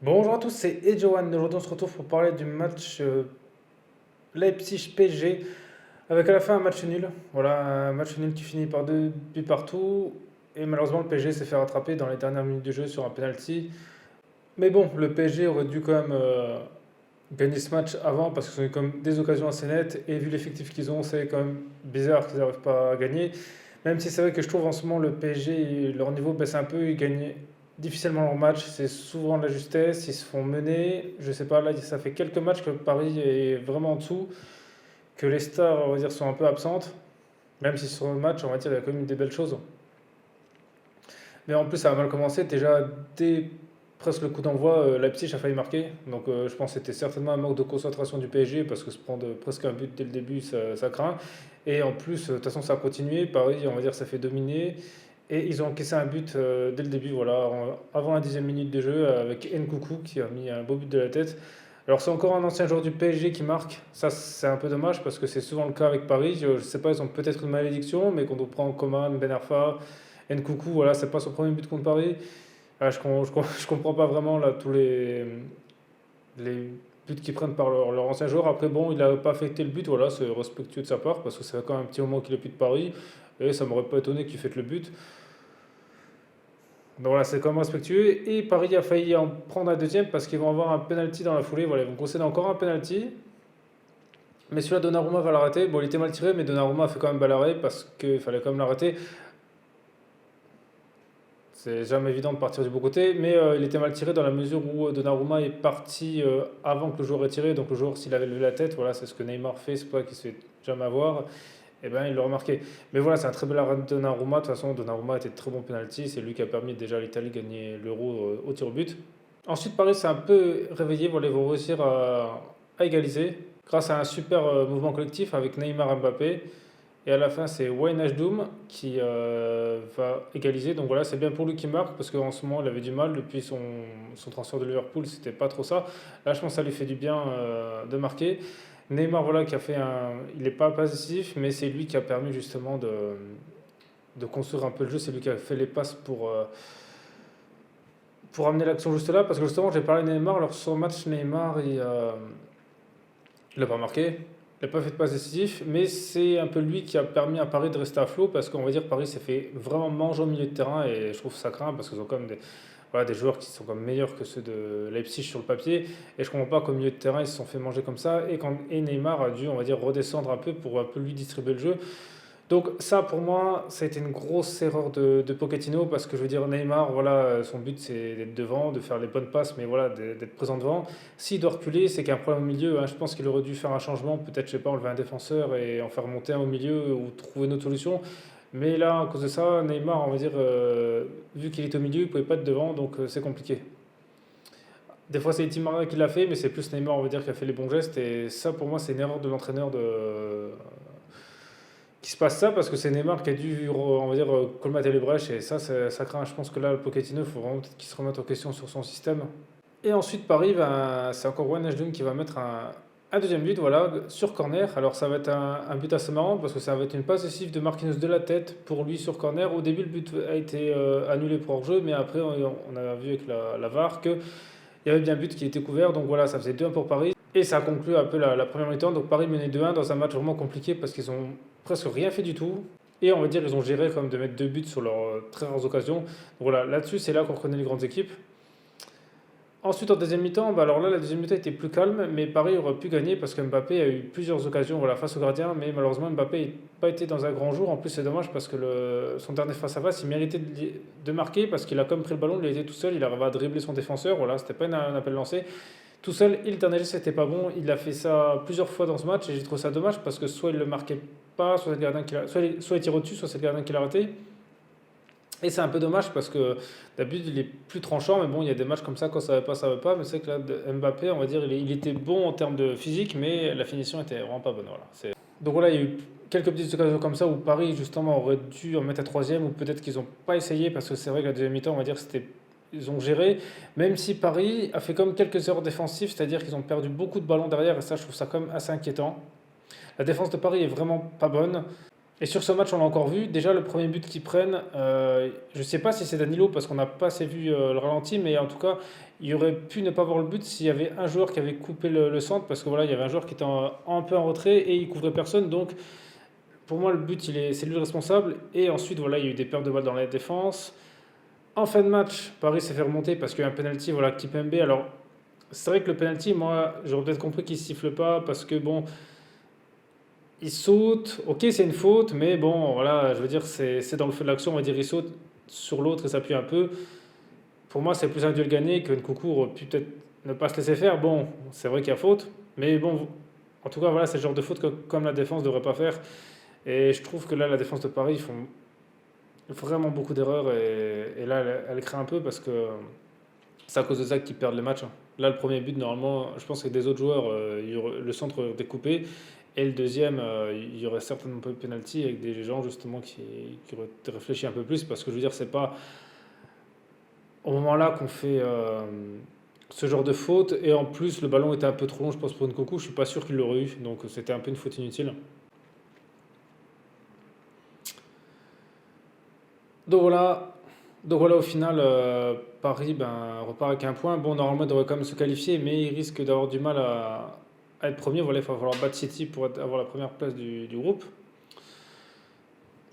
Bonjour à tous, c'est Edjohan. Aujourd'hui, on se retrouve pour parler du match Leipzig-PSG avec à la fin un match nul. Voilà, un match nul qui finit par 2 buts partout. Et malheureusement, le PSG s'est fait rattraper dans les dernières minutes du jeu sur un penalty. Mais bon, le PSG aurait dû quand même gagner ce match avant parce qu'ils ont eu quand même des occasions assez nettes. Et vu l'effectif qu'ils ont, c'est quand même bizarre qu'ils n'arrivent pas à gagner. Même si c'est vrai que je trouve en ce moment le PSG, leur niveau baisse un peu, ils gagnent difficilement leur match, c'est souvent de la justesse, ils se font mener. Je sais pas, là ça fait quelques matchs que Paris est vraiment en dessous, que les stars, on va dire, sont un peu absentes. Même si sur le match, on va dire, il y a quand même eu des belles choses. Mais en plus, ça a mal commencé. Déjà, dès presque le coup d'envoi, Leipzig a failli marquer. Donc je pense que c'était certainement un manque de concentration du PSG parce que se prendre presque un but dès le début, ça craint. Et en plus, de toute façon, ça a continué. Paris, on va dire, ça fait dominer. Et ils ont encaissé un but dès le début, voilà, avant la 10e minute de jeu, avec Nkoukou qui a mis un beau but de la tête. Alors c'est encore un ancien joueur du PSG qui marque. Ça, c'est un peu dommage parce que c'est souvent le cas avec Paris. Je ne sais pas, ils ont peut-être une malédiction, mais quand on prend Coman, Ben Arfa, Nkoukou, voilà, c'est pas son premier but contre Paris. Ah, je comprends pas vraiment là, tous les buts qu'ils prennent par leur ancien joueur. Après, bon, il n'a pas affecté le but, voilà, c'est respectueux de sa part parce que ça fait quand même un petit moment qu'il est plus de Paris. Et ça m'aurait pas étonné qu'il fasse le but. Donc voilà, c'est quand même respectueux. Et Paris a failli en prendre un deuxième parce qu'ils vont avoir un penalty dans la foulée. Voilà, ils vont concéder encore un penalty. Mais celui-là, Donnarumma va l'arrêter. Bon, il était mal tiré, mais Donnarumma a fait quand même balle arrêt parce qu'il fallait quand même l'arrêter. C'est jamais évident de partir du bon côté, mais il était mal tiré dans la mesure où Donnarumma est parti avant que le joueur ait tiré. Donc le joueur, s'il avait levé la tête, voilà, c'est ce que Neymar fait, c'est pas qu'il se fait jamais avoir. Et ben il l'a remarqué. Mais voilà, c'est un très bel arrêt de Donnarumma. De toute façon, Donnarumma était de très bon penalty. C'est lui qui a permis déjà à l'Italie de gagner l'Euro au tir au but. Ensuite, Paris s'est un peu réveillé. Voilà, ils vont réussir à égaliser grâce à un super mouvement collectif avec Neymar Mbappé. Et à la fin, c'est Wayne Hajdoum qui va égaliser. Donc voilà, c'est bien pour lui qui marque parce qu'en ce moment, il avait du mal. Depuis son transfert de Liverpool, c'était pas trop ça. Là, je pense que ça lui fait du bien de marquer. Neymar, voilà, qui a fait un. Il n'est pas décisif, mais c'est lui qui a permis justement de construire un peu le jeu. C'est lui qui a fait les passes pour amener l'action juste là. Parce que justement, j'ai parlé de Neymar. Alors, sur le match, Neymar, il n'a pas marqué. Il n'a pas fait de passe décisif, mais c'est un peu lui qui a permis à Paris de rester à flot parce qu'on va dire que Paris s'est fait vraiment manger au milieu de terrain et je trouve ça craint parce qu'ils ont quand même voilà, des joueurs qui sont quand même meilleurs que ceux de Leipzig sur le papier et je comprends pas qu'au milieu de terrain ils se sont fait manger comme ça et Neymar a dû on va dire redescendre un peu pour un peu lui distribuer le jeu. Donc ça, pour moi, ça a été une grosse erreur de Pochettino parce que je veux dire, Neymar, voilà, son but c'est d'être devant, de faire les bonnes passes, mais voilà, d'être présent devant. S'il doit reculer, c'est qu'il y a un problème au milieu, hein. Je pense qu'il aurait dû faire un changement, peut-être, je sais pas, enlever un défenseur et en faire monter un au milieu ou trouver une autre solution. Mais là, à cause de ça, Neymar, on va dire, vu qu'il est au milieu, il pouvait pas être devant, donc c'est compliqué. Des fois, c'est Di Maria qui l'a fait, mais c'est plus Neymar, on va dire, qui a fait les bons gestes. Et ça, pour moi, c'est une erreur de l'entraîneur qu'il se passe ça parce que c'est Neymar qui a dû, on va dire, colmater les brèches et ça craint. Je pense que là, le Pochettino, il faut vraiment peut-être qu'il se remette en question sur son système. Et ensuite, Paris, c'est encore Wan Hajdoum qui va mettre un deuxième but, voilà, sur corner. Alors, ça va être un but assez marrant parce que ça va être une passe décisive de Marquinhos de la tête pour lui sur corner. Au début, le but a été annulé pour hors-jeu, mais après, on a vu avec la VAR qu'il y avait bien un but qui était couvert. Donc voilà, ça faisait 2-1 pour Paris. Et ça a conclu un peu la première mi-temps. Donc Paris menait 2-1 dans un match vraiment compliqué parce qu'ils ont presque rien fait du tout. Et on va dire ils ont géré comme de mettre 2 buts sur leurs très rares occasions. Donc voilà, là-dessus c'est là qu'on reconnaît les grandes équipes. Ensuite en deuxième mi-temps, bah alors là la deuxième mi-temps était plus calme, mais Paris aurait pu gagner parce que Mbappé a eu plusieurs occasions voilà, face au gardien, mais malheureusement Mbappé n'a pas été dans un grand jour. En plus c'est dommage parce que son dernier face-à-face il méritait de marquer parce qu'il a comme pris le ballon, il a été tout seul, il arriva à dribbler son défenseur, voilà, c'était pas un appel lancé. Tout seul, il dernier geste c'était pas bon. Il a fait ça plusieurs fois dans ce match et j'ai trouvé ça dommage parce que soit il le marquait pas, soit, c'est le gardien qui soit il tire au-dessus, soit c'est le gardien qui l'a raté. Et c'est un peu dommage parce que d'habitude il est plus tranchant, mais bon, il y a des matchs comme ça quand ça va pas, ça va pas. Mais c'est que là, Mbappé, on va dire, il était bon en termes de physique, mais la finition était vraiment pas bonne. Voilà. Donc voilà, il y a eu quelques petites occasions comme ça où Paris justement aurait dû en mettre à troisième ou peut-être qu'ils n'ont pas essayé parce que c'est vrai que la deuxième mi-temps, on va dire, c'était ils ont géré, même si Paris a fait comme quelques erreurs défensives, c'est-à-dire qu'ils ont perdu beaucoup de ballons derrière, et ça, je trouve ça quand même assez inquiétant. La défense de Paris est vraiment pas bonne. Et sur ce match, on l'a encore vu. Déjà, le premier but qu'ils prennent, je ne sais pas si c'est Danilo parce qu'on n'a pas assez vu le ralenti, mais en tout cas, il aurait pu ne pas voir le but s'il y avait un joueur qui avait coupé le centre parce que voilà, il y avait un joueur qui était un peu en retrait et il couvrait personne. Donc, pour moi, le but, c'est lui le responsable. Et ensuite, voilà, il y a eu des pertes de balles dans la défense. En fin de match, Paris s'est fait remonter parce qu'il y a eu un penalty, voilà, Kipembe. Alors, c'est vrai que le penalty, moi, j'aurais peut-être compris qu'il ne siffle pas parce que bon, il saute, ok, c'est une faute, mais bon, voilà, je veux dire, c'est dans le feu de l'action, on va dire, il saute sur l'autre et s'appuie un peu. Pour moi, c'est plus un duel gagné que Nkunku aurait pu peut-être ne pas se laisser faire. Bon, c'est vrai qu'il y a faute, mais bon, en tout cas, voilà, c'est le genre de faute que, comme la défense, ne devrait pas faire. Et je trouve que là, la défense de Paris, ils font vraiment beaucoup d'erreurs et là, elle craint un peu parce que c'est à cause de ça qu'ils perdent le match, hein. Là, le premier but, normalement, je pense que des autres joueurs, le centre aurait découpé. Et le deuxième, il y aurait certainement pas eu de penalty avec des gens justement qui auraient réfléchi un peu plus parce que je veux dire, c'est pas au moment là qu'on fait ce genre de faute. Et en plus, le ballon était un peu trop long, je pense, pour Nkunku. Je suis pas sûr qu'il l'aurait eu. Donc c'était un peu une faute inutile. Donc voilà, donc voilà, au final, Paris repart avec un point. Bon, normalement, il devrait quand même se qualifier, mais il risque d'avoir du mal à être premier. Voilà, il va falloir battre City pour avoir la première place du groupe.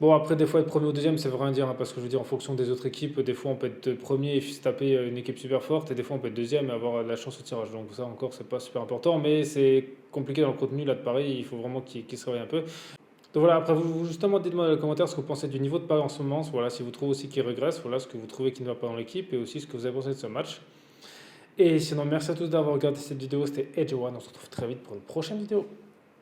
Bon, après, des fois, être premier ou deuxième, ça veut rien dire, hein, parce que je veux dire, en fonction des autres équipes, des fois, on peut être premier et se taper une équipe super forte, et des fois, on peut être deuxième et avoir de la chance au tirage. Donc, ça, encore, c'est pas super important, mais c'est compliqué dans le contenu là de Paris. Il faut vraiment qu'il se réveille un peu. Donc voilà, après, justement, dites-moi dans les commentaires ce que vous pensez du niveau de Paris en ce moment. Voilà, si vous trouvez aussi qu'il régresse, voilà, ce que vous trouvez qui ne va pas dans l'équipe, et aussi ce que vous avez pensé de ce match. Et sinon, merci à tous d'avoir regardé cette vidéo. C'était Edge One. On se retrouve très vite pour une prochaine vidéo.